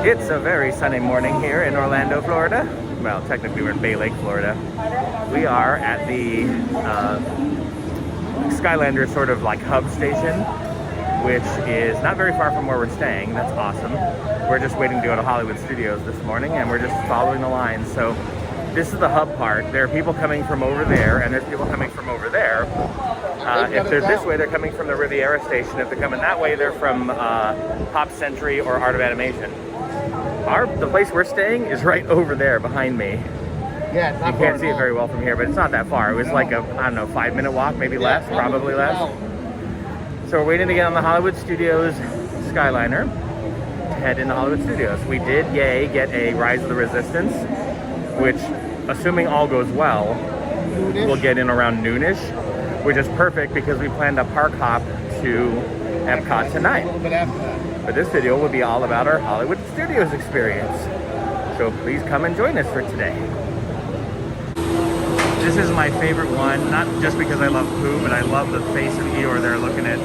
It's a very sunny morning here in Orlando, Florida. Well, technically we're in Bay Lake, Florida. We are at the Skylander sort of like hub station, which is not very far from where we're staying. That's awesome. We're just waiting to go to Hollywood Studios this morning, and we're just following the line. So this is the hub part. There are people coming from over there, and there's people coming from over there. If they're this way, they're coming from the Riviera station. If they're coming that way, they're from Pop Century or Art of Animation. The place we're staying is right over there behind me. Yeah, it's not you can't see it very well from here, but it's not that far. It was like a, I don't know, 5-minute walk, maybe less, probably less. So we're waiting to get on the Hollywood Studios Skyliner to head into Hollywood Studios. We did, get a Rise of the Resistance, which, assuming all goes well, we'll get in around noonish, which is perfect because we planned a park hop to Epcot tonight. A little bit after that. But this video will be all about our Hollywood Studios experience. So please come and join us for today. This is my favorite one, not just because I love Pooh, but I love the face of Eeyore there looking at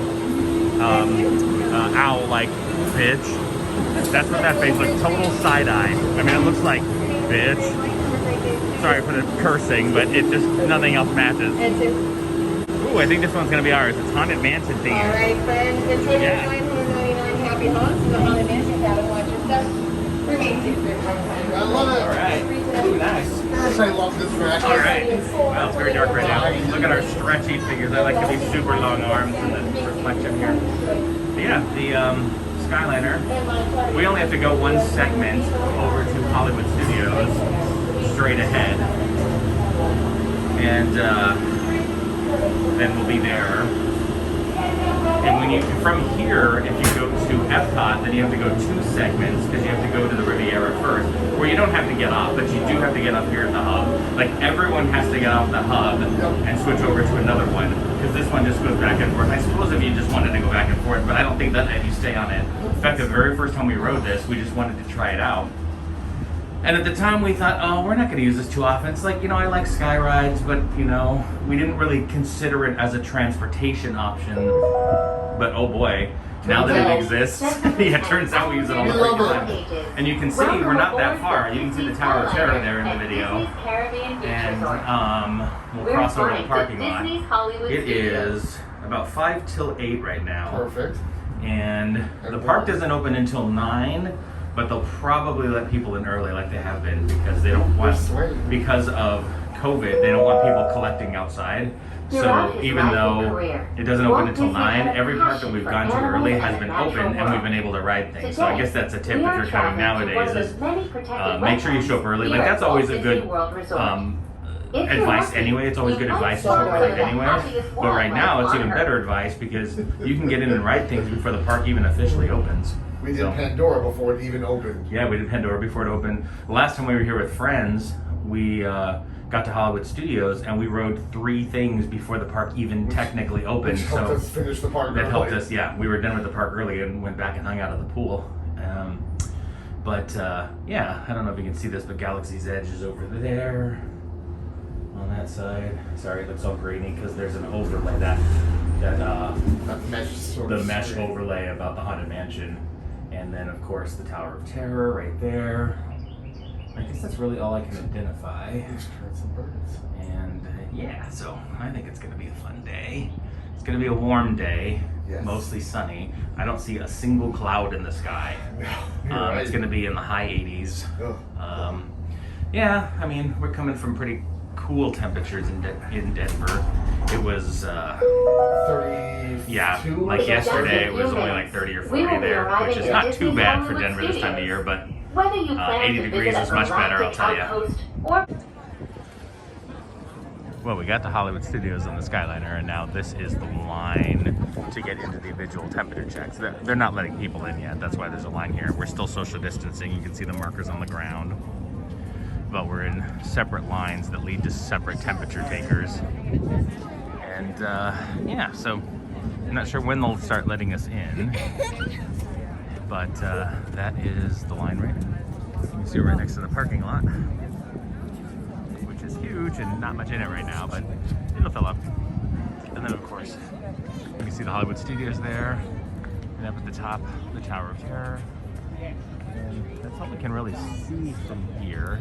owl-like bitch. That's what that face looks, total side-eye. I mean, it looks like bitch. Sorry for the cursing, but it just, nothing else matches. Ooh, I think this one's gonna be ours. It's Haunted Mansion themed. All right, friends, continue Yeah. 999 happy haunts in the Haunted Mansion cabin. Watch your steps. Remain safe. I love it. All right. Ooh, nice. Yes, I love this rack. All right. Well, it's very dark right now. Look at our stretchy figures. I like to be super long arms in the reflection here. But yeah, the Skyliner. We only have to go one segment over to Hollywood Studios, straight ahead, and then we'll be there. And when you, from here, if you go to Epcot, then you have to go 2 segments because you have to go to the Riviera first, where you don't have to get off, but you do have to get up here at the hub. Like, everyone has to get off the hub and switch over to another one, because this one just goes back and forth. I suppose if you just wanted to go back and forth, but I don't think that if you stay on it. In fact, the very first time we rode this, we just wanted to try it out. And at the time we thought, oh, we're not going to use this too often. It's like, I like sky rides, but, we didn't really consider it as a transportation option. But oh boy, now that it exists, yeah, it turns out we use it all the freaking time. And you can see we're not that far. You can see the Tower of Terror there in the video. And we'll cross over to the parking lot. It is about 5 till 8 right now. Perfect. And the park doesn't open until 9. But they'll probably let people in early like they have been because they don't want, because of COVID, they don't want people collecting outside. So even though it doesn't open until 9, every park that we've gone to early has been open and we've been able to ride things. So I guess that's a tip if you're coming nowadays is make sure you show up early. Like that's always a good advice anyway. It's always good advice to show up early anyway. But right now it's even better advice because you can get in and ride things before the park even officially opens. We did Pandora before it even opened. Yeah, we did Pandora before it opened. The last time we were here with friends, we got to Hollywood Studios and we rode 3 things before the park even technically opened. Which helped us finish the park early. That helped us, yeah. We were done with the park early and went back and hung out at the pool. Yeah, I don't know if you can see this, but Galaxy's Edge is over there on that side. Sorry, it looks all grainy because there's an overlay that mesh overlay about the Haunted Mansion. And then, of course, the Tower of Terror right there. I guess that's really all I can identify. And yeah, so I think it's going to be a fun day. It's going to be a warm day, mostly sunny. I don't see a single cloud in the sky. Right. It's going to be in the high 80s. Yeah, I mean, we're coming from pretty cool temperatures in Denver. It was 32. Yeah, like yesterday it was only like 30 or 40 there, which is not too bad for Denver this time of year, but 80 degrees is much better, I'll tell you. Well, we got to Hollywood Studios on the Skyliner, and now this is the line to get into the individual temperature checks. They're not letting people in yet, that's why there's a line here. We're still social distancing, you can see the markers on the ground. But we're in separate lines that lead to separate temperature takers. And yeah, so I'm not sure when they'll start letting us in, but that is the line right now. You can see it right next to the parking lot, which is huge and not much in it right now, but it'll fill up. And then of course, you can see the Hollywood Studios there, and up at the top, the Tower of Terror. And that's all we can really see from here.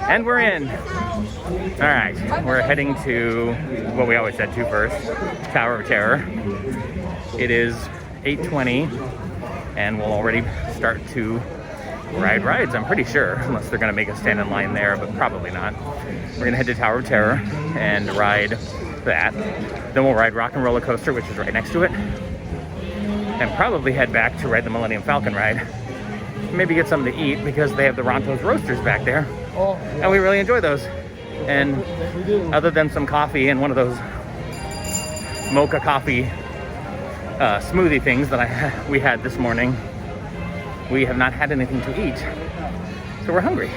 And we're in. All right, we're heading to what we always said to first, Tower of Terror. It is 8:20, and we'll already start to ride rides, I'm pretty sure, unless they're gonna make us stand in line there, but probably not. We're gonna head to Tower of Terror and ride that. Then we'll ride Rock and Rollercoaster, which is right next to it, and probably head back to ride the Millennium Falcon ride. Maybe get something to eat because they have the Rontos Roasters back there. Oh, yeah. And we really enjoy those. And We do. other than some coffee and one of those mocha coffee smoothie things that we had this morning, we have not had anything to eat. So we're hungry.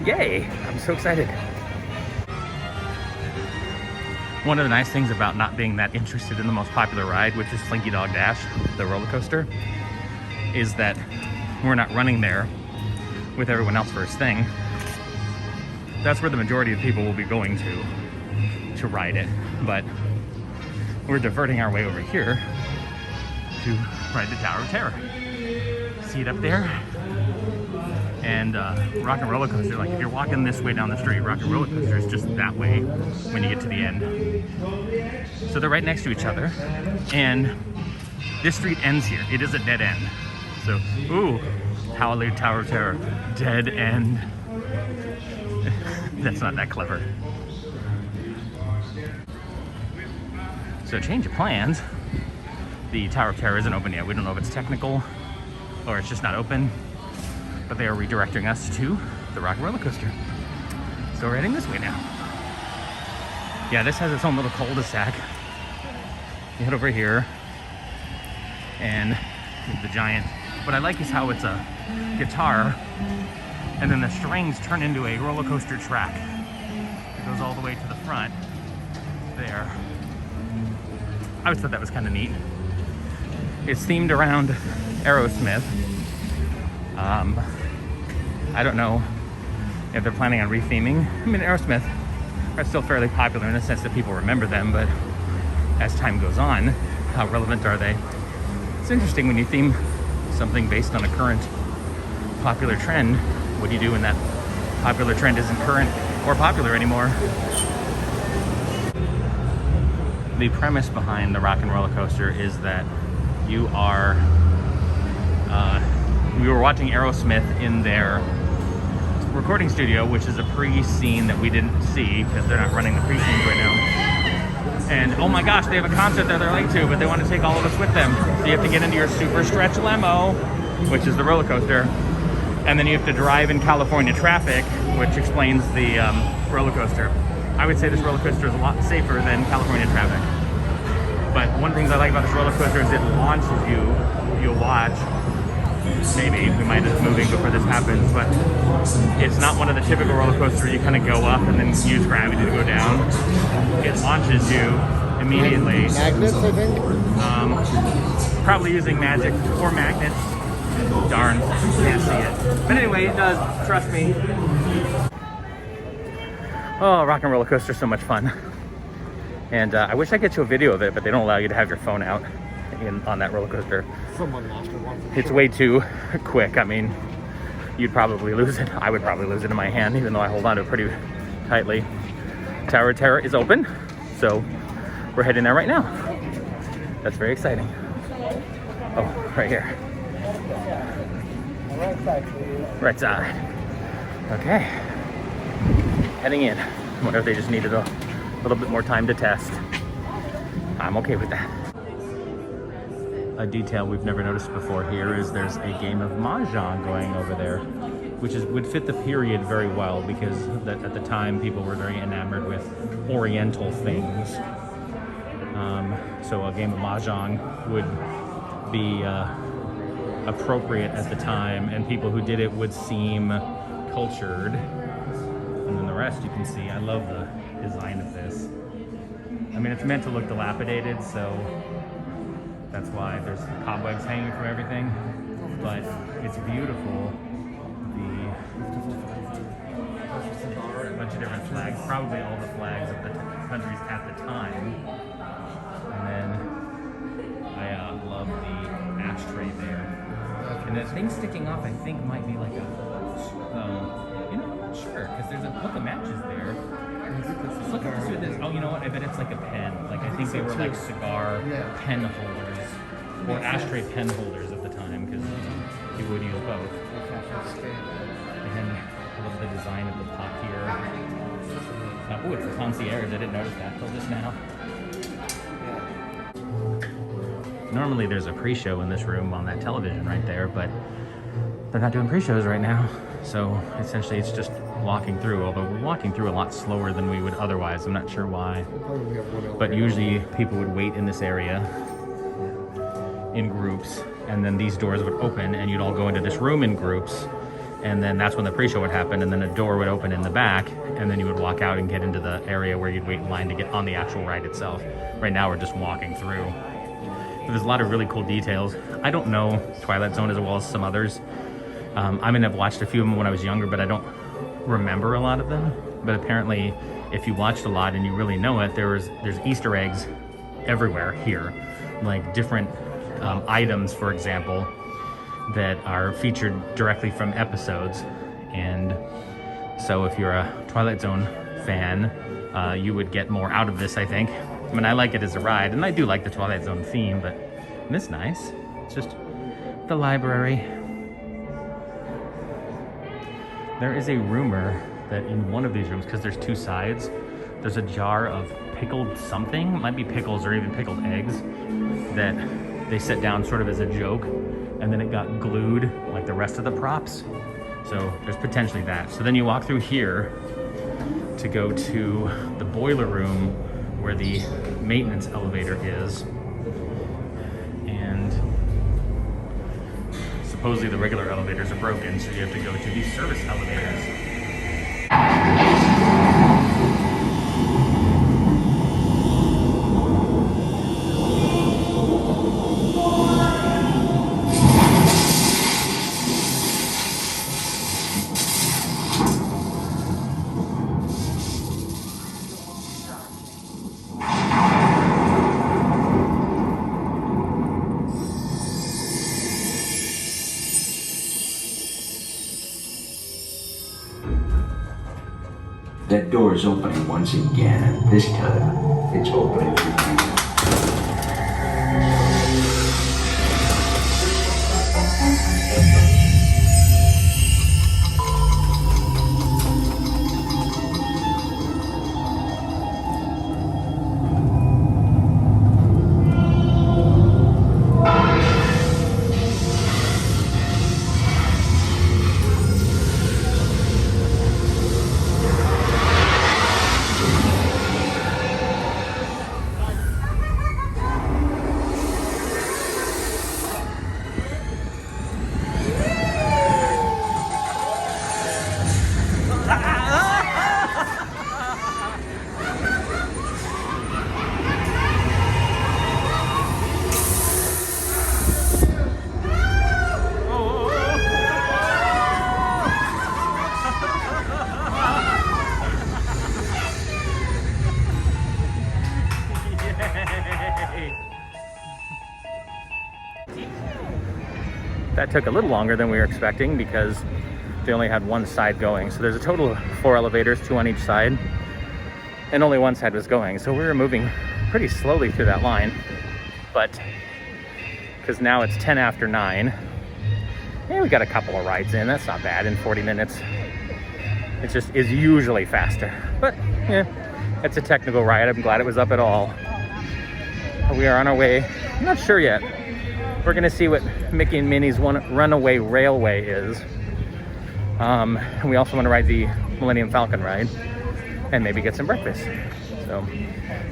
Yay, I'm so excited. One of the nice things about not being that interested in the most popular ride, which is Slinky Dog Dash, the roller coaster, is that we're not running there with everyone else first thing. That's where the majority of people will be going to ride it. But we're diverting our way over here to ride the Tower of Terror. See it up there? And Rock and Rollercoaster, like if you're walking this way down the street, Rock and Rollercoaster is just that way when you get to the end. So they're right next to each other. And this street ends here. It is a dead end. So, ooh, Hallelujah Tower of Terror, dead end. That's not that clever. So change of plans. The Tower of Terror isn't open yet. We don't know if it's technical or it's just not open, but they are redirecting us to the Rock and Rollercoaster. So we're heading this way now. Yeah, this has its own little cul-de-sac. You head over here and the giant. What I like is how it's a guitar and then the strings turn into a roller coaster track. It goes all the way to the front there. I always thought that was kind of neat. It's themed around Aerosmith. I don't know if they're planning on retheming. I mean, Aerosmith are still fairly popular in the sense that people remember them, but as time goes on, how relevant are they? It's interesting when you theme something based on a current popular trend. What do you do when that popular trend isn't current or popular anymore? The premise behind the Rock and Rollercoaster is that you are, we were watching Aerosmith in their recording studio, which is a pre-scene that we didn't see because they're not running the pre-scenes right now. And oh my gosh, they have a concert that they're late to, but they want to take all of us with them. So you have to get into your super stretch limo, which is the roller coaster, and then you have to drive in California traffic, which explains the roller coaster. I would say this roller coaster is a lot safer than California traffic. But one of the things I like about this roller coaster is it launches you. You'll watch. Maybe we might end up moving before this happens, but it's not one of the typical roller coasters you kind of go up and then use gravity to go down. It launches you immediately. Magnets, I think? Probably using magic or magnets. Darn, can't see it. But anyway, it does, trust me. Oh, Rock and Rollercoaster is so much fun. And I wish I could show a video of it, but they don't allow you to have your phone out on that roller coaster. Someone lost it once. It's way too quick. I mean, you'd probably lose it. I would probably lose it in my hand, even though I hold on to it pretty tightly. Tower of Terror is open, so we're heading there right now. That's very exciting. Oh, right here. Right side, please. Right side. Okay. Heading in. I wonder if they just needed a little bit more time to test. I'm okay with that. A detail we've never noticed before here is there's a game of mahjong going over there, which would fit the period very well because at the time people were very enamored with Oriental things. So a game of mahjong would be appropriate at the time, and people who did it would seem cultured. And then the rest you can see. I love the design of this. I mean, it's meant to look dilapidated, so that's why there's cobwebs hanging from everything, but it's beautiful. A bunch of different flags, probably all the flags of the countries at the time. And then ashtray there. And the thing sticking off, I think, might be like a, you know, I'm not sure, because there's a book of matches there. Look at this. Oh, you know what? I bet it's like a pen. Like, I think they were like cigar pen holders or ashtray pen holders at the time, because you would use both. And I love the design of the top here. Oh, it's a concierge. I didn't notice that till just now. Normally there's a pre-show in this room on that television right there, but they're not doing pre-shows right now. So essentially it's just walking through, although we're walking through a lot slower than we would otherwise. I'm not sure why. But usually people would wait in this area in groups, and then these doors would open and you'd all go into this room in groups, and then that's when the pre-show would happen, and then a door would open in the back, and then you would walk out and get into the area where you'd wait in line to get on the actual ride itself. Right now we're just walking through. But there's a lot of really cool details. I don't know Twilight Zone as well as some others. I mean, I've watched a few of them when I was younger, but I don't remember a lot of them. But apparently, if you watched a lot and you really know it, there's Easter eggs everywhere here. Like different items, for example, that are featured directly from episodes. And so if you're a Twilight Zone fan, you would get more out of this, I think. I mean, I like it as a ride, and I do like the Twilight Zone theme, but it's nice. It's just the library. There is a rumor that in one of these rooms, because there's two sides, there's a jar of pickled something, it might be pickles or even pickled eggs, that they set down sort of as a joke, and then it got glued like the rest of the props. So there's potentially that. So then you walk through here to go to the boiler room where the maintenance elevator is, and supposedly the regular elevators are broken, so you have to go to these service elevators. That door is opening once again, and this time it's opening for you. That took a little longer than we were expecting because they only had one side going. So there's a total of 4 elevators, 2 on each side, and only one side was going. So we were moving pretty slowly through that line, but because now it's 10 after 9, yeah, we got a couple of rides in. That's not bad in 40 minutes. It just is usually faster, but yeah, it's a technical ride. I'm glad it was up at all. We are on our way. I'm not sure yet. We're gonna see what Mickey and Minnie's Runaway Railway is. And we also want to ride the Millennium Falcon ride and maybe get some breakfast. So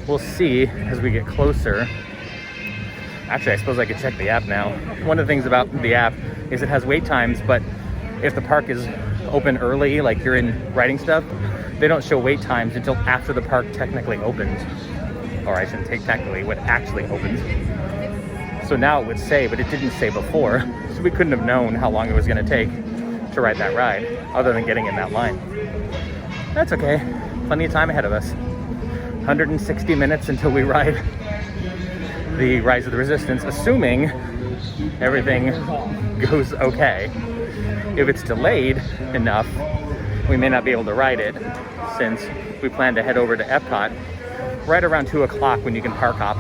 we'll see as we get closer. Actually, I suppose I could check the app now. One of the things about the app is it has wait times, but if the park is open early, like you're in riding stuff, they don't show wait times until after the park technically opens. Or I shouldn't take technically, what actually opens. So now it would say, but it didn't say before, so we couldn't have known how long it was going to take to ride that ride, other than getting in that line. That's okay. Plenty of time ahead of us. 160 minutes until we ride the Rise of the Resistance, assuming everything goes okay. If it's delayed enough, we may not be able to ride it, since we plan to head over to Epcot right around 2 o'clock when you can park hop.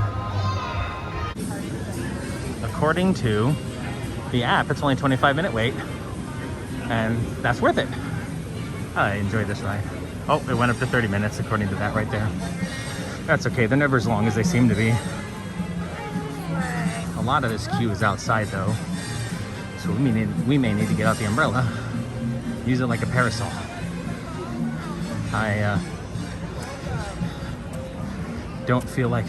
According to the app, it's only a 25-minute wait, and that's worth it. I enjoyed this ride. Oh, it went up to 30 minutes according to that right there. That's okay, they're never as long as they seem to be. A lot of this queue is outside though, so we may need to get out the umbrella, use it like a parasol. I don't feel like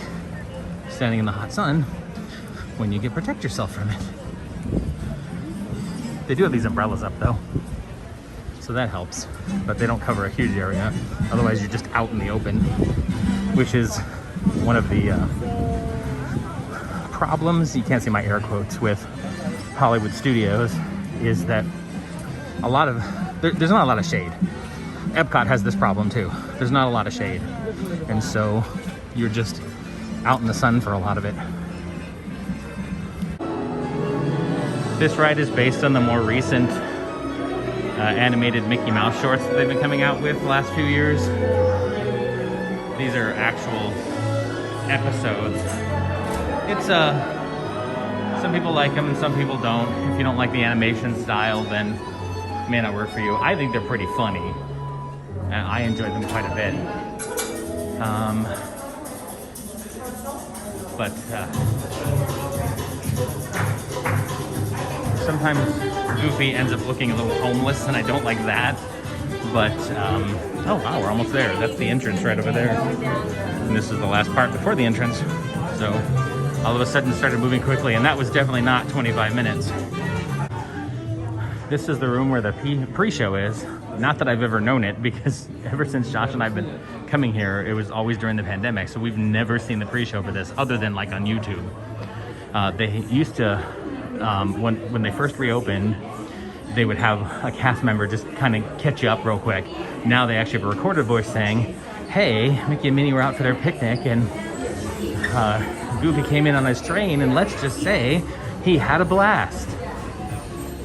standing in the hot sun when you can protect yourself from it. They do have these umbrellas up though, so that helps, but they don't cover a huge area. Otherwise you're just out in the open, which is one of the problems, you can't see my air quotes, with Hollywood studios, is that there's not a lot of shade. Epcot has this problem too. There's not a lot of shade, and so you're just out in the sun for a lot of it. This ride is based on the more recent animated Mickey Mouse shorts that they've been coming out with the last few years. These are actual episodes. It's some people like them and some people don't. If you don't like the animation style, then it may not work for you. I think they're pretty funny. I enjoyed them quite a bit. But sometimes Goofy ends up looking a little homeless, and I don't like that. But, oh wow, we're almost there. That's the entrance right over there. And this is the last part before the entrance. So all of a sudden it started moving quickly, and that was definitely not 25 minutes. This is the room where the pre-show is. Not that I've ever known it, because ever since Josh and I have been coming here, it was always during the pandemic, so we've never seen the pre-show for this, other than like on YouTube. They used to, when they first reopened, they would have a cast member just kind of catch you up real quick. Now they actually have a recorded voice saying, hey, Mickey and Minnie were out for their picnic, and Goofy came in on his train, and let's just say he had a blast.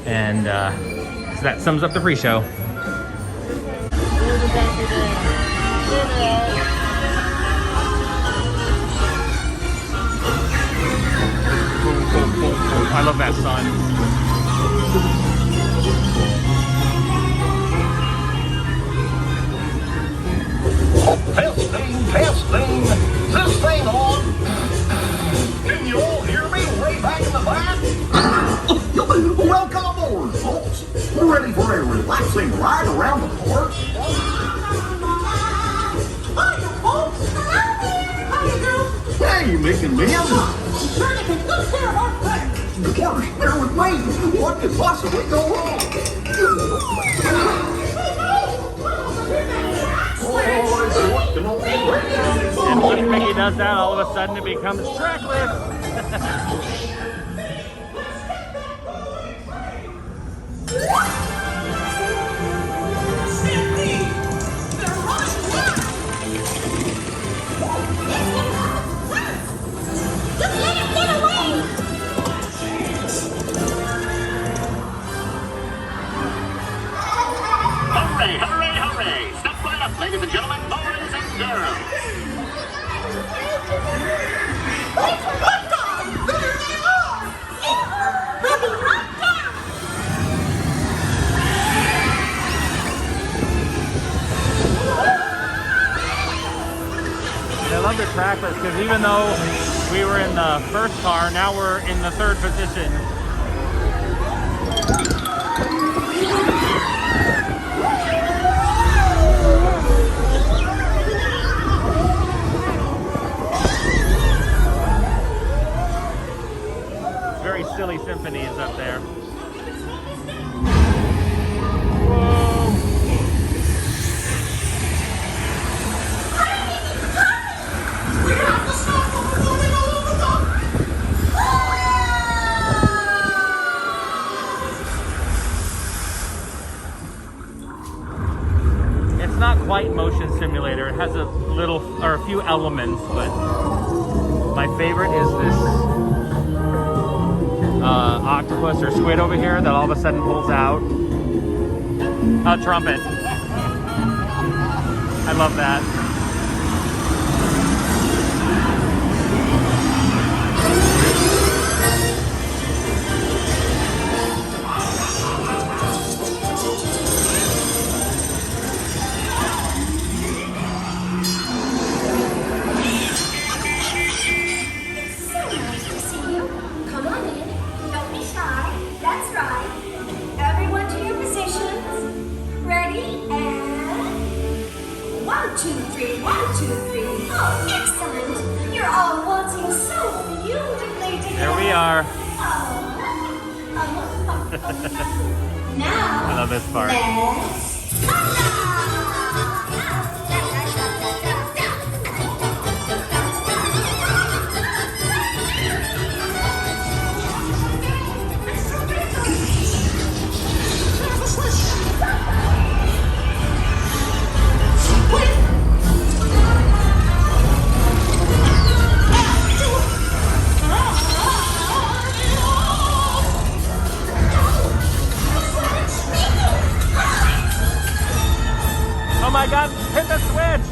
And so that sums up the pre-show. I love that sun. Testing, is this thing on? Can you all hear me way back in the back? Welcome aboard, folks. We're ready for a relaxing ride around the park. Hey, Mick and Minion. Of course, bear with me. What could possibly go wrong? And once Mickey does that, all of a sudden it becomes trackless. Hooray! Step right up, ladies and gentlemen, boys and girls. I love the trackless, because even though we were in the first car, now we're in the third position. Very silly symphonies up there. Not quite motion simulator. It has a little or a few elements, but my favorite is this octopus or squid over here that all of a sudden pulls out a trumpet. I love that. Now, I love this part. Oh my God, hit the switch!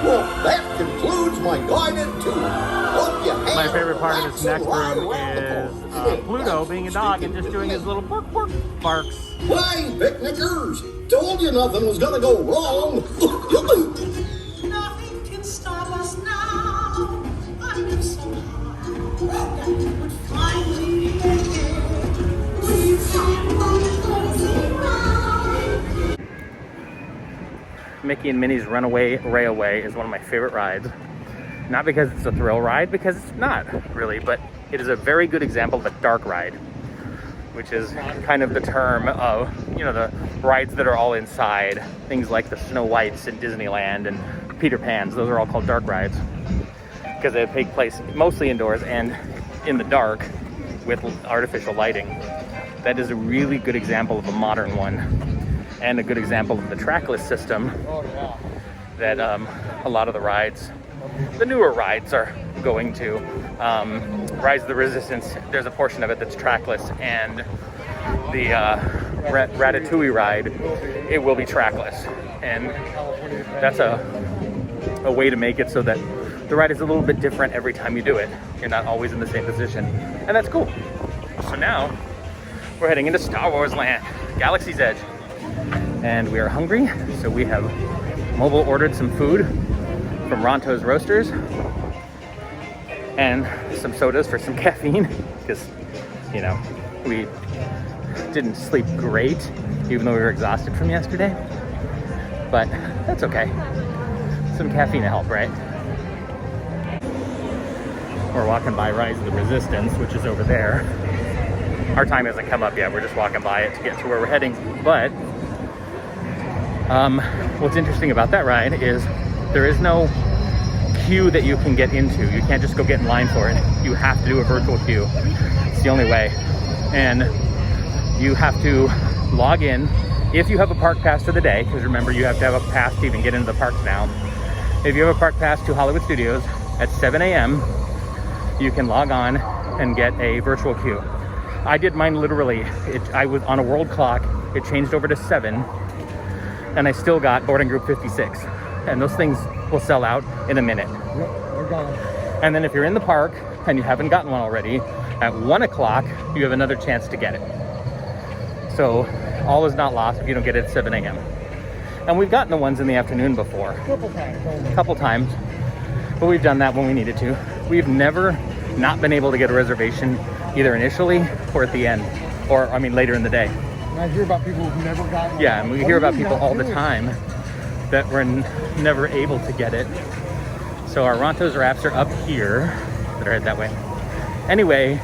Well, that concludes my guided tour. Hope you My favorite part of this next room is Pluto being a dog and just doing his little bark bark barks. Hey, picnickers! Told you nothing was gonna go wrong. Nothing can stop us now. I knew somehow that we would finally make it. Mickey and Minnie's Runaway Railway is one of my favorite rides. Not because it's a thrill ride, because it's not really, but it is a very good example of a dark ride, which is kind of the term of, you know, the rides that are all inside. Things like the Snow Whites in Disneyland and Peter Pan's, those are all called dark rides because they take place mostly indoors and in the dark with artificial lighting. That is a really good example of a modern one and a good example of the trackless system that a lot of the rides, the newer rides, are going to. Rise of the Resistance, there's a portion of it that's trackless, and the Ratatouille ride, it will be trackless, and that's a way to make it so that the ride is a little bit different every time you do it. You're not always in the same position, and that's cool. So now we're heading into Star Wars Land, Galaxy's Edge, and we are hungry, so we have mobile ordered some food from Rontos Roasters and some sodas for some caffeine because, you know, we didn't sleep great even though we were exhausted from yesterday, but that's okay. Some caffeine to help, right? We're walking by Rise of the Resistance, which is over there. Our time hasn't come up yet, we're just walking by it to get to where we're heading, but what's interesting about that ride is there is no queue that you can get into. You can't just go get in line for it. You have to do a virtual queue. It's the only way. And you have to log in if you have a park pass for the day, because remember, you have to have a pass to even get into the parks now. If you have a park pass to Hollywood Studios at 7 a.m., you can log on and get a virtual queue. I did mine literally. I was on a world clock. It changed over to 7, and I still got boarding group 56. And those things will sell out in a minute. Yep, we're gone. And then if you're in the park and you haven't gotten one already, at 1 o'clock, you have another chance to get it. So all is not lost if you don't get it at 7 a.m. And we've gotten the ones in the afternoon before. Couple times. But we've done that when we needed to. We've never not been able to get a reservation either initially or at the end. Or, I mean, later in the day. And I hear about people who've never gotten one. Yeah, and we hear about people all the time that were never able to get it. So our Rontos wraps are up here. Better head that way. Anyway,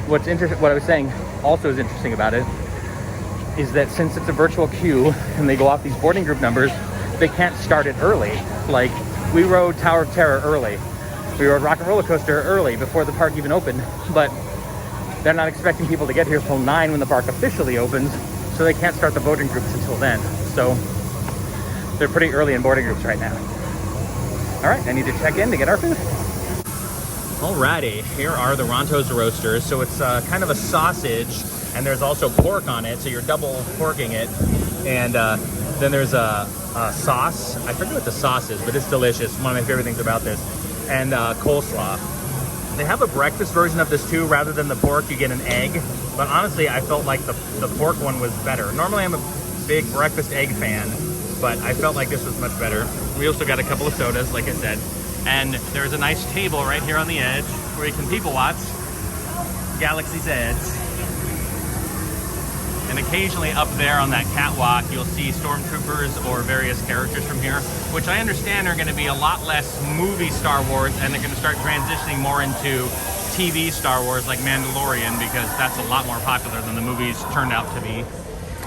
what I was saying also is interesting about it is that since it's a virtual queue and they go off these boarding group numbers, they can't start it early. Like, we rode Tower of Terror early. We rode Rock and Rollercoaster early before the park even opened, but they're not expecting people to get here till 9 when the park officially opens, so they can't start the boarding groups until then. So they're pretty early in boarding groups right now. All right, I need to check in to get our food. Alrighty, here are the Rontos Roasters. So it's kind of a sausage, and there's also pork on it, so you're double porking it. And then there's a sauce. I forget what the sauce is, but it's delicious. One of my favorite things about this. And coleslaw. They have a breakfast version of this too. Rather than the pork, you get an egg. But honestly, I felt like the pork one was better. Normally, I'm a big breakfast egg fan, but I felt like this was much better. We also got a couple of sodas, like I said. And there's a nice table right here on the edge where you can people watch Galaxy's Edge. And occasionally up there on that catwalk, you'll see stormtroopers or various characters from here, which I understand are going to be a lot less movie Star Wars, and they're going to start transitioning more into TV Star Wars like Mandalorian, because that's a lot more popular than the movies turned out to be.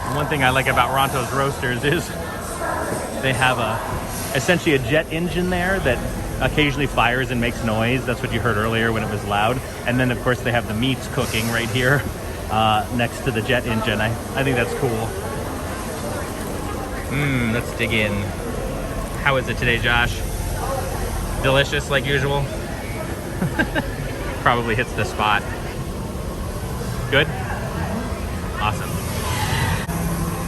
And one thing I like about Rontos Roasters is they have essentially a jet engine there that occasionally fires and makes noise. That's what you heard earlier when it was loud. And then of course they have the meats cooking right here next to the jet engine. I think that's cool. Let's dig in. How is it today, Josh? Delicious like usual? Probably hits the spot. Good? Awesome.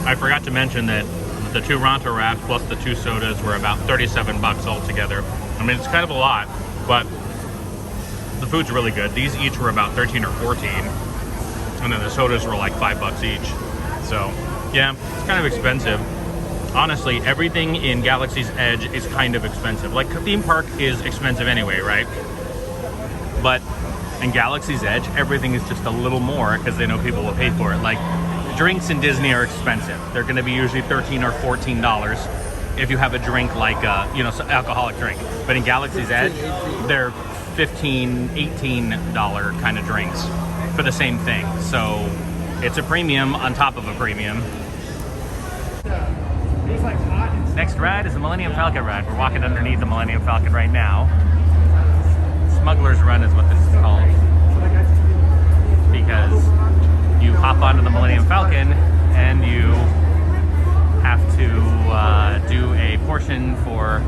I forgot to mention that the 2 Ronto wraps plus the 2 sodas were about 37 bucks altogether. I mean, it's kind of a lot, but the food's really good. These each were about 13 or 14, and then the sodas were like 5 bucks each. So, yeah, it's kind of expensive. Honestly, everything in Galaxy's Edge is kind of expensive. Like, theme park is expensive anyway, right? But in Galaxy's Edge, everything is just a little more because they know people will pay for it. Like, drinks in Disney are expensive. They're going to be usually $13 or $14 if you have a drink like alcoholic drink. But in Galaxy's Edge, they're $15, $18 kind of drinks for the same thing. So it's a premium on top of a premium. Next ride is the Millennium Falcon ride. We're walking underneath the Millennium Falcon right now. Smuggler's Run is what this is called, because you hop onto the Millennium Falcon and you have to do a portion for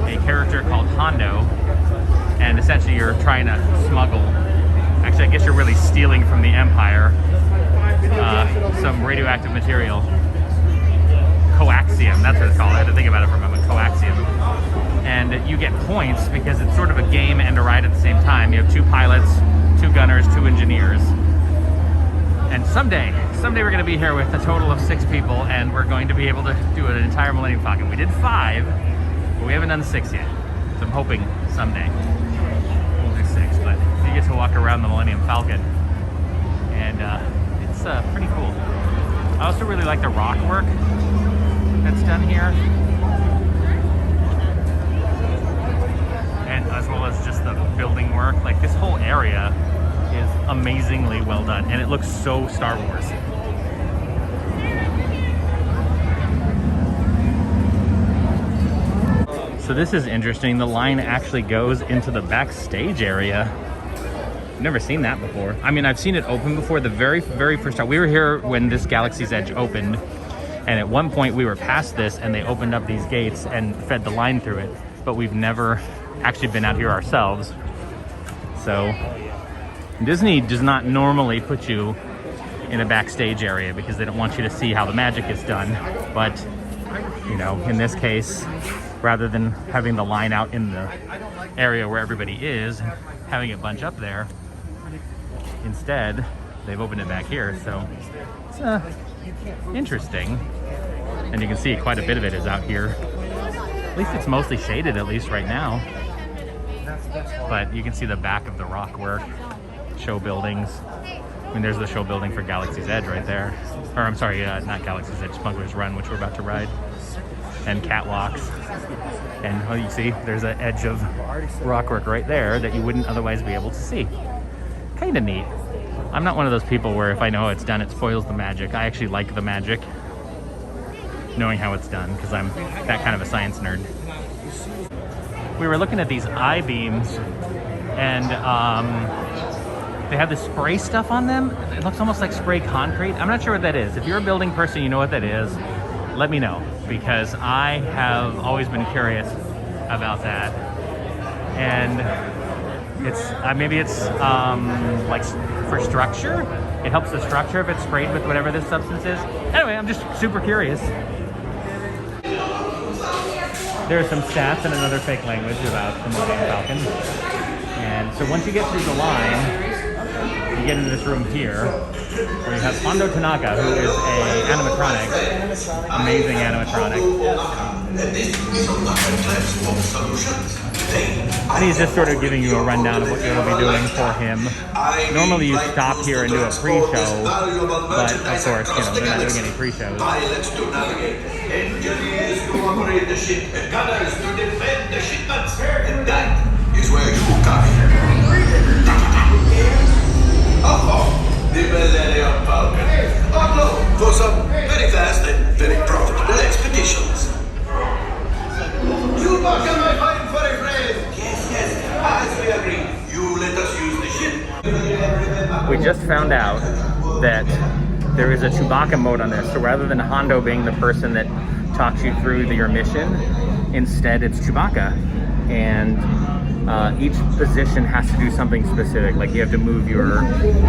a character called Hondo, and essentially you're trying to smuggle, actually I guess you're really stealing from the Empire, some radioactive material. Coaxium, that's what it's called. I had to think about it for a moment. Coaxium. And you get points because it's sort of a game and a ride at the same time. You have 2 pilots, 2 gunners, 2 engineers. And someday we're going to be here with a total of 6 people, and we're going to be able to do an entire Millennium Falcon. We did 5, but we haven't done 6 yet. So I'm hoping someday we'll do 6. But you get to walk around the Millennium Falcon, and it's pretty cool. I also really like the rock work that's done here, and as well as just the building work. Like, this whole area is amazingly well done, and it looks so Star Wars. So this is interesting. The line actually goes into the backstage area. I've never seen that before. I mean, I've seen it open before. The very first time we were here when this Galaxy's Edge opened, and at one point we were past this and they opened up these gates and fed the line through it, but we've never actually been out here ourselves. So Disney does not normally put you in a backstage area because they don't want you to see how the magic is done. But, you know, in this case, rather than having the line out in the area where everybody is, having it bunch up there, instead, they've opened it back here. So it's interesting. And you can see quite a bit of it is out here. At least it's mostly shaded, at least right now. But you can see the back of the rock work, show buildings. I mean, there's the show building for Galaxy's Edge right there. Or I'm sorry, not Galaxy's Edge, Smuggler's Run, which we're about to ride. And catwalks. And oh, you see, there's an edge of rock work right there that you wouldn't otherwise be able to see. Kind of neat. I'm not one of those people where if I know how it's done, it spoils the magic. I actually like the magic, knowing how it's done, because I'm that kind of a science nerd. We were looking at these I-beams, and they have this spray stuff on them. It looks almost like spray concrete. I'm not sure what that is. If you're a building person, you know what that is, let me know. because I have always been curious about that. And it's maybe it's like for structure. It helps the structure if it's sprayed with whatever this substance is. Anyway, I'm just super curious. There are some stats in another fake language about the Millennium Falcon. And so once you get through the line, you get into this room here, where you have Hondo Tanaka, who is a animatronic, amazing animatronic. And he's just sort of giving you a rundown of what you're going to be doing for him. Normally you stop here and do a pre-show, but of course, you know, they're not doing any pre-shows. Pilots to navigate, engineers to operate the ship, and gunners to defend the shipments. And that is where you come in. Oh, the Millennium Falcon. Upload for some very fast and very profitable expeditions. Chewbacca, my fine furry friend! Yes, as we agreed, you let us use the ship. We just found out that there is a Chewbacca mode on this, so rather than Hondo being the person that talks you through your mission, instead it's Chewbacca. And each position has to do something specific, like you have to move your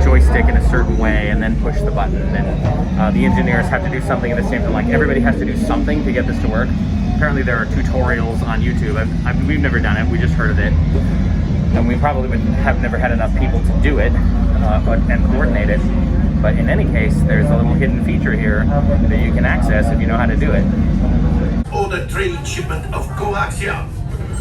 joystick in a certain way and then push the button, and the engineers have to do something at the same time. Like everybody has to do something to get this to work. Apparently there are tutorials on YouTube. We've never done it, we just heard of it, and we probably would have never had enough people to do it and coordinate it. But in any case, there's a little hidden feature here that you can access if you know how to do it. On a trade shipment of coaxium.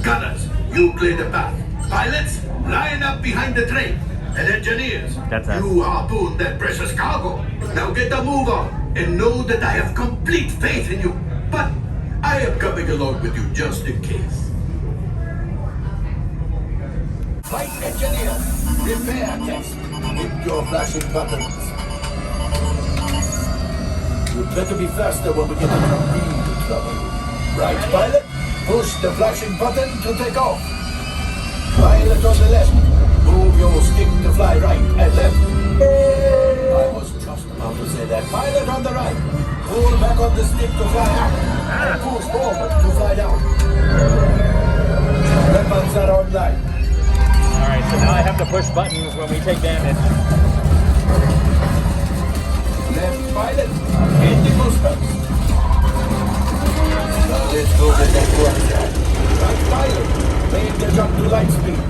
Gunners, you clear the path. Pilots, line up behind the train. And engineers, you harpoon that precious cargo. Now get the move on and know that I have complete faith in you. But I am coming along with you just in case. Flight engineer, repair test. Hit your flashing buttons. You better be faster when we get into real trouble. Right, pilot? Push the flashing button to take off. Pilot on the left. Move your stick to fly right and left. I was just about to say that. Pilot on the right. Pull back on the stick to fly out. And push forward to fly down. Weapons are online. Alright, so now I have to push buttons when we take damage. Left pilot. Hit the boosters. Now let's go with that one. Right pilot. Make the jump to light speed.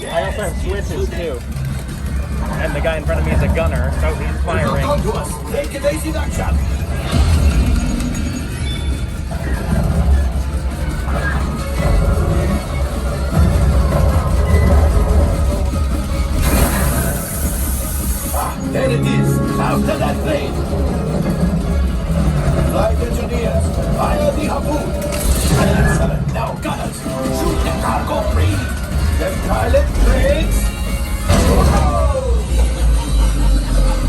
I also have switches too. And the guy in front of me is a gunner, so he's firing. Come to us. Take it easy, that shot. There it is. After that plane. Flight engineers, fire the harpoon. Excellent. Now gunners, shoot the cargo free. The pilot brakes.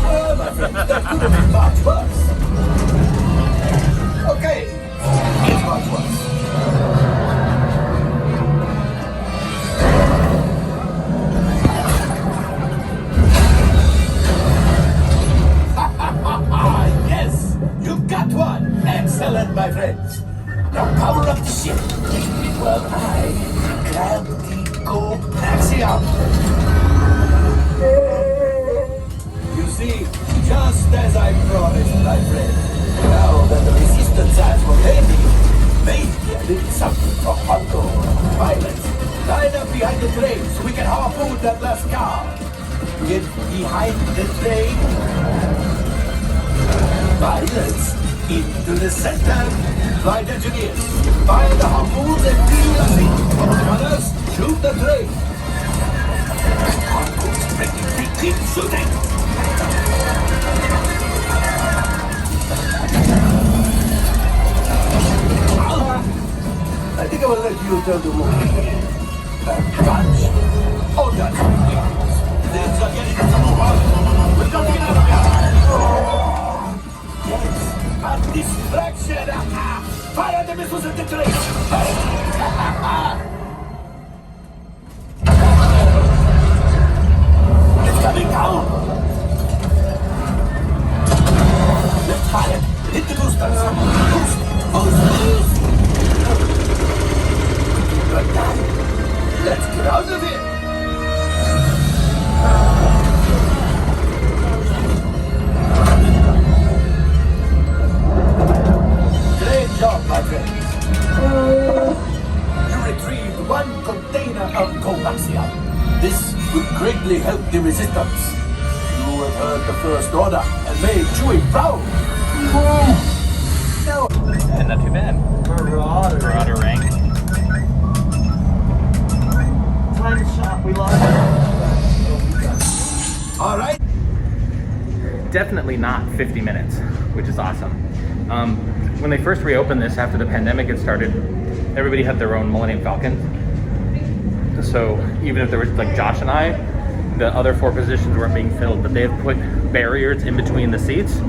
Oh, my friend, that could have been much worse. Okay, it's much worse. Yes, you got one. Excellent, my friends. Now power up the ship. Well, I grab the coaxium. You see, just as I promised, my friend. Now that the resistance has rotated, maybe a little something for Ronto. Pilots, line up behind the train so we can harpoon that last car. Get behind the train. Pilots, into the center. Flight engineers, fire the harpoons and deal us in. Runners, shoot the train. Harpoons ready, keep shooting. I think I will let you tell the movie. Punch. Oh, that's ridiculous. Things are getting so hard. We got to get out of here. A distraction! Fire the missiles and detonate! It's coming down! Left fire! Hit the boosters! Boost! Good time! Let's get out of here! Great job, my friends. You retrieved one container of coaxium. This would greatly help the resistance. You have heard the First Order and made Chewie proud. And not too bad. Marauder rank. Time shot, we lost. All right. Definitely not 50 minutes, which is awesome. When they first reopened this after the pandemic had started, everybody had their own Millennium Falcon. So even if there was like Josh and I, the other 4 positions weren't being filled, but they had put barriers in between the seats.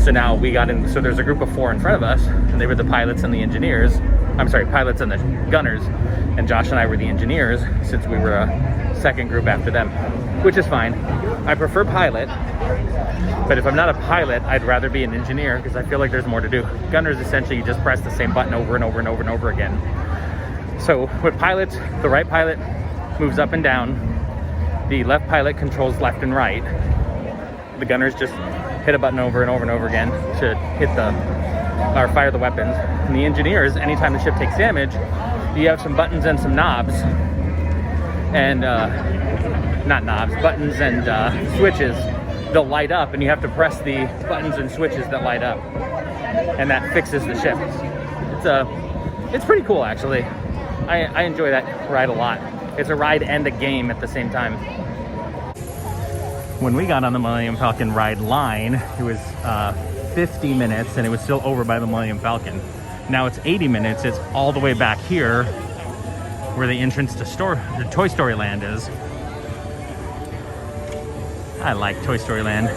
So now we got in, so there's a group of 4 in front of us, and they were the pilots and the engineers. I'm sorry, pilots and the gunners, and Josh and I were the engineers since we were a second group after them, which is fine. I prefer pilot, but if I'm not a pilot, I'd rather be an engineer because I feel like there's more to do. Gunners, essentially, you just press the same button over and over and over and over again. So with pilots, the right pilot moves up and down. The left pilot controls left and right. The gunners just hit a button over and over and over again to hit or fire the weapons. And the engineers, anytime the ship takes damage, you have some buttons and some knobs. And, not knobs, buttons and switches. They'll light up and you have to press the buttons and switches that light up. And that fixes the ship. It's pretty cool, actually. I enjoy that ride a lot. It's a ride and a game at the same time. When we got on the Millennium Falcon ride line, it was 50 minutes and it was still over by the Millennium Falcon. Now it's 80 minutes. It's all the way back here where the entrance to the Toy Story Land is. I like Toy Story Land.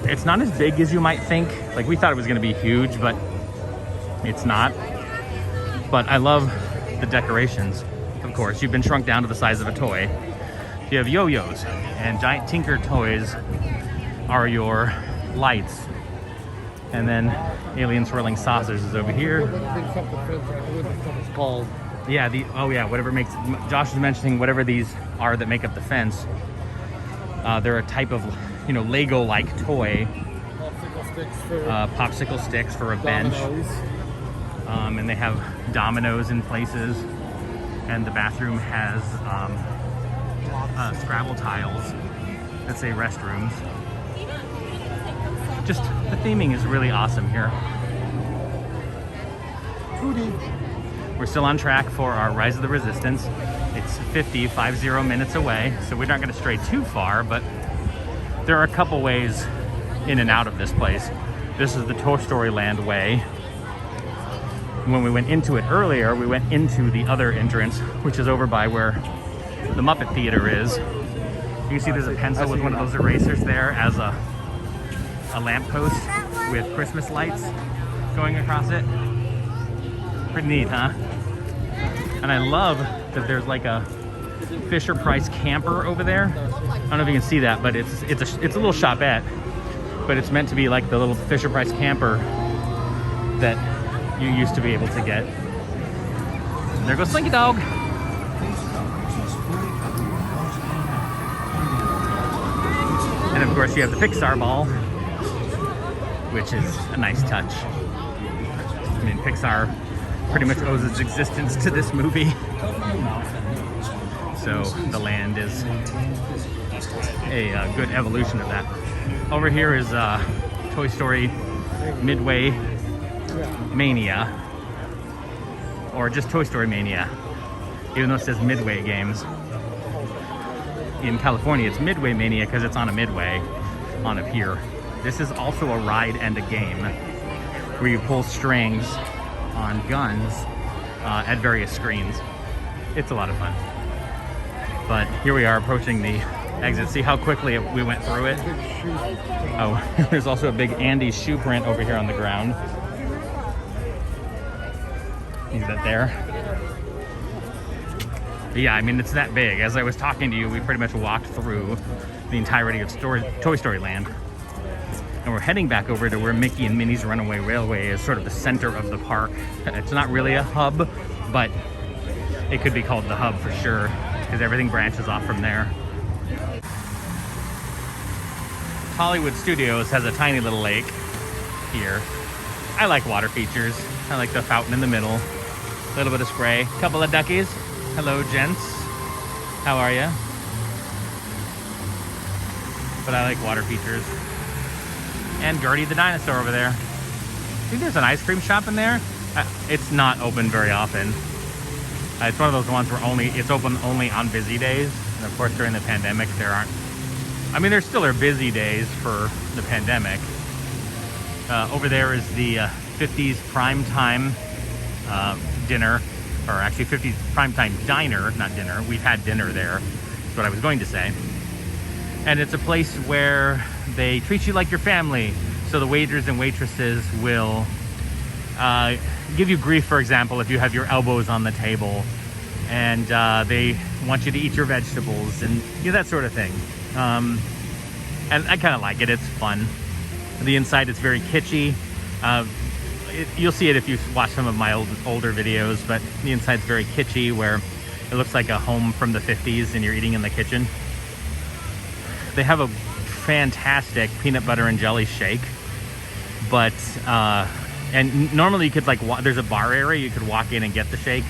It's not as big as you might think. Like, we thought it was going to be huge, but it's not. But I love the decorations. Of course, you've been shrunk down to the size of a toy. You have yo-yos, and giant Tinker toys are your lights. And then alien swirling saucers is over here. It's called. Yeah, whatever makes, Josh was mentioning whatever these are that make up the fence. They're a type of, Lego-like toy. Popsicle sticks for a bench. And they have dominoes in places. And the bathroom has Scrabble tiles that say restrooms. Just, the theming is really awesome here. We're still on track for our Rise of the Resistance. It's 50 minutes away, so we're not going to stray too far, but there are a couple ways in and out of this place. This is the Toy Story Land way. When we went into it earlier, we went into the other entrance, which is over by where the Muppet Theater is. You can see there's a pencil with one of those erasers there as a lamppost with Christmas lights going across it. Pretty neat, huh? And I love that there's like a Fisher-Price camper over there. I don't know if you can see that, but it's a little shopette, but it's meant to be like the little Fisher-Price camper that you used to be able to get. And there goes Slinky Dog. And of course you have the Pixar ball, which is a nice touch. I mean, Pixar pretty much owes its existence to this movie. So the land is a good evolution of that. Over here is Toy Story Midway Mania, or just Toy Story Mania, even though it says Midway Games. In California, it's Midway Mania because it's on a midway on a pier. This is also a ride and a game where you pull strings on guns at various screens. It's a lot of fun. But here we are approaching the exit. See how quickly we went through it? Oh, there's also a big Andy shoe print over here on the ground. Is that there? But yeah, I mean, it's that big. As I was talking to you, we pretty much walked through the entirety of Toy Story Land. And we're heading back over to where Mickey and Minnie's Runaway Railway is sort of the center of the park. It's not really a hub, but it could be called the hub for sure, because everything branches off from there. Hollywood Studios has a tiny little lake here. I like water features. I like the fountain in the middle. A little bit of spray. Couple of duckies. Hello, gents. How are ya? But I like water features. And Gertie the dinosaur over there. I think there's an ice cream shop in there. It's not open very often. It's one of those ones where it's open only on busy days. And of course, during the pandemic, there aren't. I mean, there still are busy days for the pandemic. Over there is the 50s primetime dinner, or actually 50s primetime diner, not dinner. We've had dinner there. That's what I was going to say. And it's a place where they treat you like your family. So the waiters and waitresses will give you grief, for example, if you have your elbows on the table, and they want you to eat your vegetables and that sort of thing. And I kind of like it. It's fun. The inside is very kitschy. You'll see it if you watch some of my older videos, but the inside's very kitschy, where it looks like a home from the 50s and you're eating in the kitchen. They have a fantastic peanut butter and jelly shake, but and normally you could there's a bar area you could walk in and get the shake,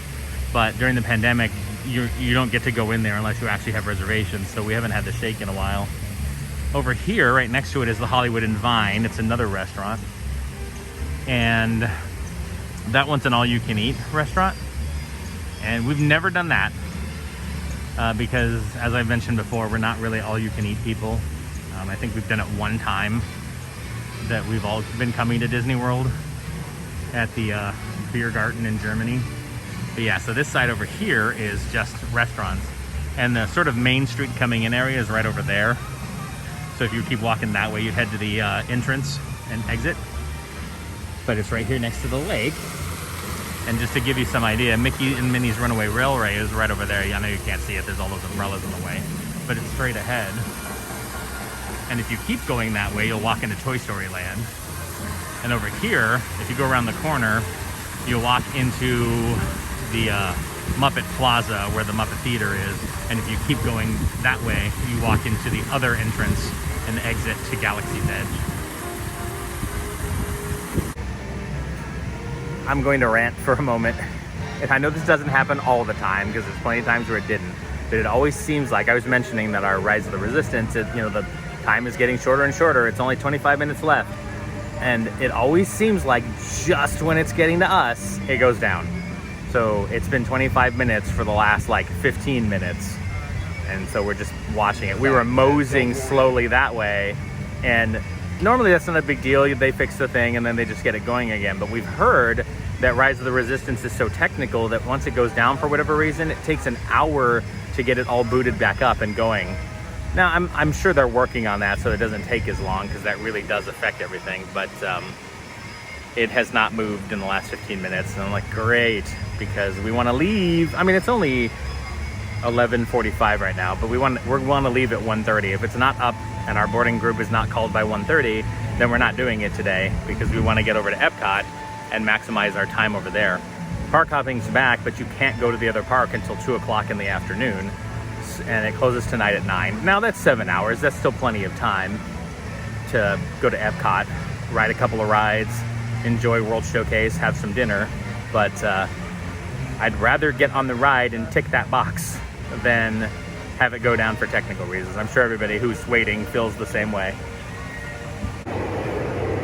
but during the pandemic you don't get to go in there unless you actually have reservations, so we haven't had the shake in a while. Over here, right next to it, is the Hollywood and Vine. It's another restaurant, and that one's an all-you-can-eat restaurant, and we've never done that because, as I mentioned before, we're not really all-you-can-eat people. I think we've done it one time that we've all been coming to Disney World at the beer garden in Germany. But yeah, so this side over here is just restaurants, and the sort of Main Street coming in area is right over there. So if you keep walking that way, you'd head to the entrance and exit. But it's right here next to the lake. And just to give you some idea, Mickey and Minnie's Runaway Railway is right over there. I know you can't see it, there's all those umbrellas in the way, but it's straight ahead. And if you keep going that way, you'll walk into Toy Story Land. And over here, if you go around the corner, you'll walk into the Muppet Plaza, where the Muppet Theater is. And if you keep going that way, you walk into the other entrance and exit to Galaxy's Edge. I'm going to rant for a moment. And I know this doesn't happen all the time, because there's plenty of times where it didn't. But it always seems like, I was mentioning that our Rise of the Resistance, the time is getting shorter and shorter. It's only 25 minutes left. And it always seems like just when it's getting to us, it goes down. So it's been 25 minutes for the last 15 minutes. And so we're just watching it. We were moseying slowly that way. And normally that's not a big deal. They fix the thing and then they just get it going again. But we've heard that Rise of the Resistance is so technical that once it goes down for whatever reason, it takes an hour to get it all booted back up and going. Now, I'm sure they're working on that so it doesn't take as long, because that really does affect everything. But it has not moved in the last 15 minutes. And I'm like, great, because we want to leave. I mean, it's only 11:45 right now, but we want to leave at 1:30. If it's not up and our boarding group is not called by 1:30, then we're not doing it today, because we want to get over to Epcot and maximize our time over there. Park hopping's back, but you can't go to the other park until 2 o'clock in the afternoon. And it closes tonight at 9. Now that's 7 hours. That's still plenty of time to go to Epcot, ride a couple of rides, enjoy World Showcase, have some dinner. But I'd rather get on the ride and tick that box than have it go down for technical reasons. I'm sure everybody who's waiting feels the same way.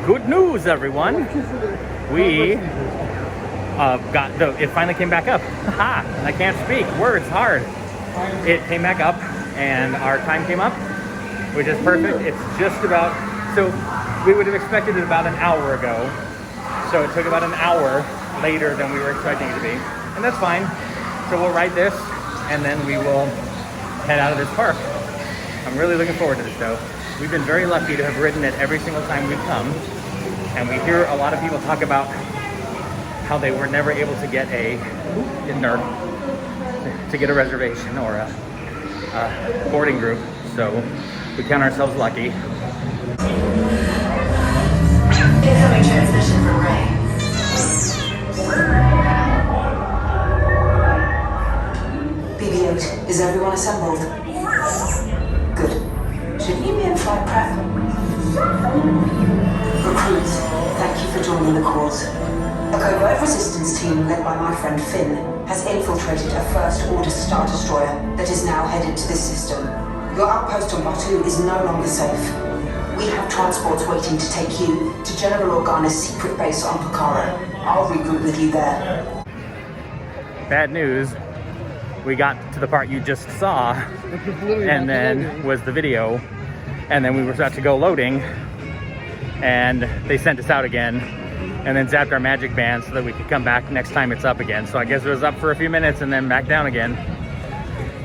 Good news, everyone. We it finally came back up. Haha, I can't speak. Words hard. It came back up and our time came up, which is perfect. It's just about, so we would have expected it about an hour ago. So it took about an hour later than we were expecting it to be. And that's fine. So we'll ride this and then we will head out of this park. I'm really looking forward to this though. We've been very lucky to have ridden it every single time we've come. And we hear a lot of people talk about how they were never able to get a reservation or a boarding group. So we count ourselves lucky. Incoming transmission from Ray. BB-8, is everyone assembled? Good. Shouldn't you be in flight prep? Recruits, thank you for joining the cause. A covert resistance team led by my friend Finn has infiltrated a first-order Star Destroyer that is now headed to this system. Your outpost on Batu is no longer safe. We have transports waiting to take you to General Organa's secret base on Pucara. I'll regroup with you there. Bad news. We got to the part you just saw, and then was the video, and then we were about to go loading, and they sent us out again, and then zapped our magic band so that we could come back next time it's up again. So I guess it was up for a few minutes and then back down again.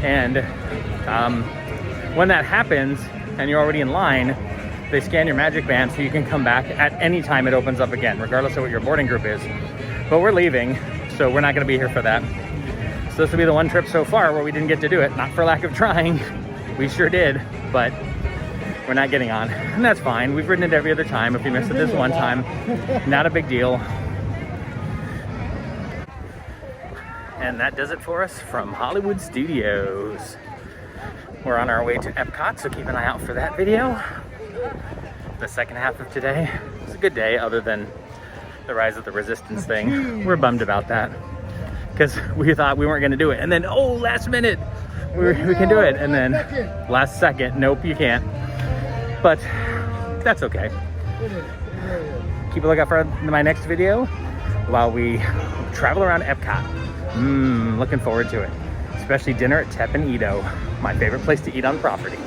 And when that happens and you're already in line, they scan your magic band so you can come back at any time it opens up again, regardless of what your boarding group is. But we're leaving, so we're not gonna be here for that. So this will be the one trip so far where we didn't get to do it. Not for lack of trying, we sure did, but we're not getting on. And that's fine, we've ridden it every other time. If we missed it this one time, not a big deal. And that does it for us from Hollywood Studios. We're on our way to Epcot, so keep an eye out for that video. The second half of today was a good day, other than the Rise of the Resistance thing. We're bummed about that, because we thought we weren't gonna do it. And then, oh, last minute, we can do it. And then last second, nope, you can't. But that's okay. Keep a lookout for my next video while we travel around Epcot. Looking forward to it. Especially dinner at Tep and Edo, my favorite place to eat on property.